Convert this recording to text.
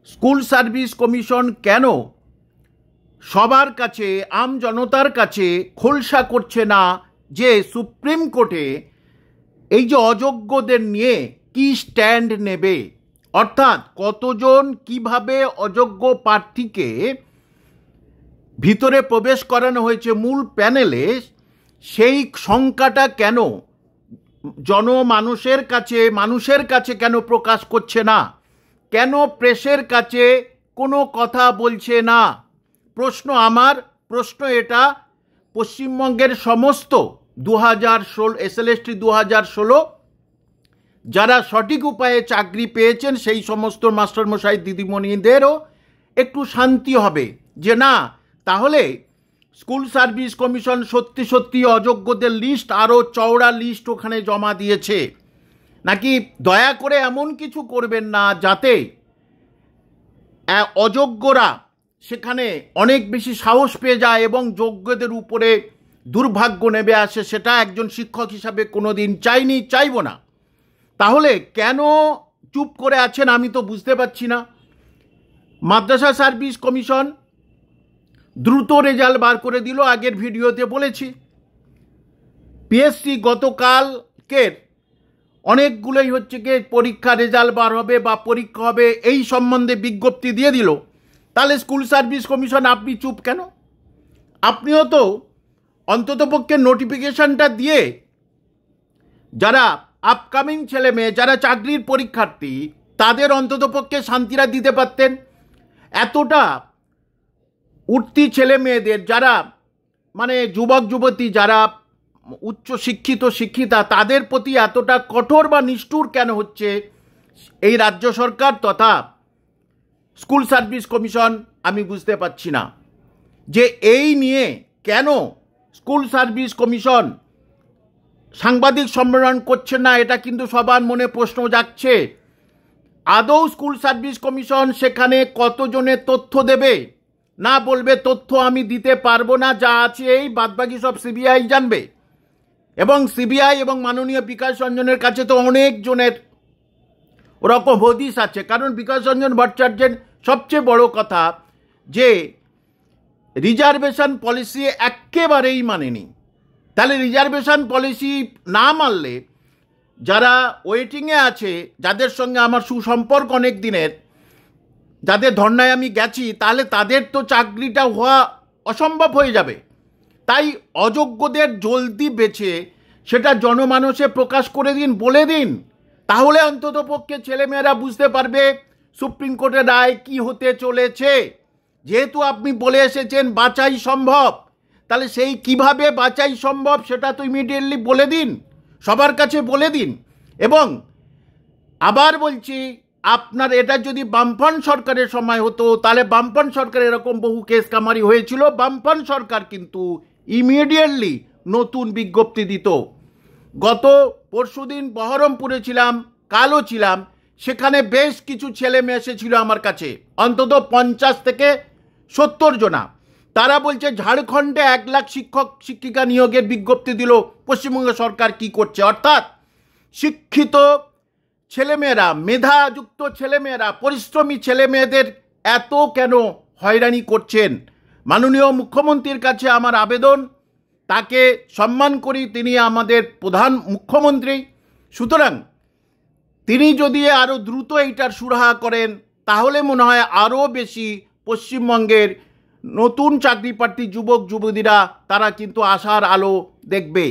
School service commission কেন সবার কাছে, আম জনতার কাছে খোলসা করছে না যে সুপ্রিম কোর্টে এই যে অযোগ্যদের নিয়ে কি স্ট্যান্ড নেবে, অর্থাৎ কতজন কিভাবে অযোগ্য প্রার্থীকে ভিতরে প্রবেশ করানো হয়েছে মূল প্যানেলে, সেই সংখ্যাটা কেন মানুষের কাছে কেন প্রকাশ করছে না, কেন প্রেসের কাছে কোনো কথা বলছে না। প্রশ্ন এটা পশ্চিমবঙ্গের সমস্ত 2016 SLST 2016 যারা সঠিক উপায়ে চাকরি পেয়েছেন সেই সমস্ত মাস্টারমশাই দিদিমণিদেরও একটু শান্তি হবে যে না, তাহলে স্কুল সার্ভিস কমিশন সত্যি অযোগ্যদের লিস্ট, আরও চওড়া লিস্ট ওখানে জমা দিয়েছে। নাকি দয়া করে এমন কিছু করবেন না যাতে অযোগ্যরা সেখানে অনেক বেশি সাহস পেয়ে যায় এবং যোগ্যদের উপরে দুর্ভাগ্য নেমে আসে, সেটা একজন শিক্ষক হিসাবে কোনোদিন চাইব না। তাহলে কেন চুপ করে আছেন আমি তো বুঝতে পারছি না। মাদ্রাসা সার্ভিস কমিশন দ্রুত রেজাল্ট বার করে দিল, আগের ভিডিওতে বলেছি। পিএসসি গতকালকের অনেকগুলোই হচ্ছে গিয়ে পরীক্ষা রেজাল্ট বার হবে বা পরীক্ষা হবে এই সম্বন্ধে বিজ্ঞপ্তি দিয়ে দিল। তাহলে স্কুল সার্ভিস কমিশন আপনি চুপ কেন? আপনিও তো অন্ততপক্ষে নোটিফিকেশনটা দিয়ে যারা আপকামিং ছেলে মেয়ে, যারা চাকরির পরীক্ষার্থী, তাদের অন্ততপক্ষে শান্তিরা দিতে পারতেন। এতটা উঠতি ছেলে মেয়েদের, যারা মানে যুবক যুবতী, যারা উচ্চ শিক্ষিতা, তাদের প্রতি এতটা কঠোর বা নিষ্ঠুর কেন হচ্ছে এই রাজ্য সরকার তথা স্কুল সার্ভিস কমিশন, আমি বুঝতে পারছি না। যে এই নিয়ে কেন স্কুল সার্ভিস কমিশন সাংবাদিক সম্মেলন করছে না, এটা কিন্তু সবার মনে প্রশ্ন জাগছে। আদৌ স্কুল সার্ভিস কমিশন সেখানে কতজনের তথ্য দেবে? না বলবে তথ্য আমি দিতে পারবো না, যা আছে এই বাদবাকি সব সিবিআই জানবে। এবং সিবিআই এবং মাননীয় বিকাশ রঞ্জনের কাছে তো অনেক জনের ওরকম হদিস আছে। কারণ বিকাশ রঞ্জন ভট্টাচার্যের সবচেয়ে বড় কথা যে রিজার্ভেশন পলিসি একেবারেই মানেনি। তাহলে রিজার্ভেশন পলিসি না মানলে যারা ওয়েটিংয়ে আছে, যাদের সঙ্গে আমার সুসম্পর্ক অনেক দিনের, যাদের ধর্নায় আমি গেছি, তাহলে তাদের তো চাকরিটা হওয়া অসম্ভব হয়ে যাবে। তাই অযোগ্যদের জলদি বেছে সেটা জনমানসে প্রকাশ করে দিন, বলে দিন। তাহলে অন্তত পক্ষে ছেলেমেয়েরা বুঝতে পারবে সুপ্রিম কোর্টের রায় কি হতে চলেছে। যেহেতু আপনি বলে এসেছেন বাছাই সম্ভব, তাহলে সেই কিভাবে বাছাই সম্ভব সেটা তো ইমিডিয়েটলি বলে দিন, সবার কাছে বলে দিন। এবং আবার বলছি, আপনার এটা যদি বামফ্রন্ট সরকারের সময় হতো, তাহলে বামফ্রন্ট সরকার এরকম বহু কেস কামারি হয়েছিল, বামফ্রন্ট সরকার কিন্তু ইমিডিয়েটলি নতুন বিজ্ঞপ্তি দিত। গত পরশুদিন বহরমপুরে ছিলাম, কালও ছিলাম, সেখানে বেশ কিছু ছেলে মেয়ে এসেছিল আমার কাছে, অন্তত 50 থেকে 70 জনা। তারা বলছে ঝাড়খণ্ডে 1 লাখ শিক্ষক শিক্ষিকা নিয়োগের বিজ্ঞপ্তি দিল, পশ্চিমবঙ্গ সরকার কি করছে? অর্থাৎ শিক্ষিত ছেলেমেয়েরা, মেধাযুক্ত ছেলেমেয়েরা, পরিশ্রমী ছেলেমেয়েদের এত কেন হয়রানি করছেন? মাননীয় মুখ্যমন্ত্রীর কাছে আমার আবেদন, তাকে সম্মান করি, তিনি আমাদের প্রধান মুখ্যমন্ত্রী। সুতরাং তিনি যদি আরও দ্রুত এইটার সুরাহা করেন, তাহলে মনে হয় আরও বেশি পশ্চিমবঙ্গের নতুন চাকরি প্রার্থী যুবক যুবতীরা তারা কিন্তু আশার আলো দেখবে।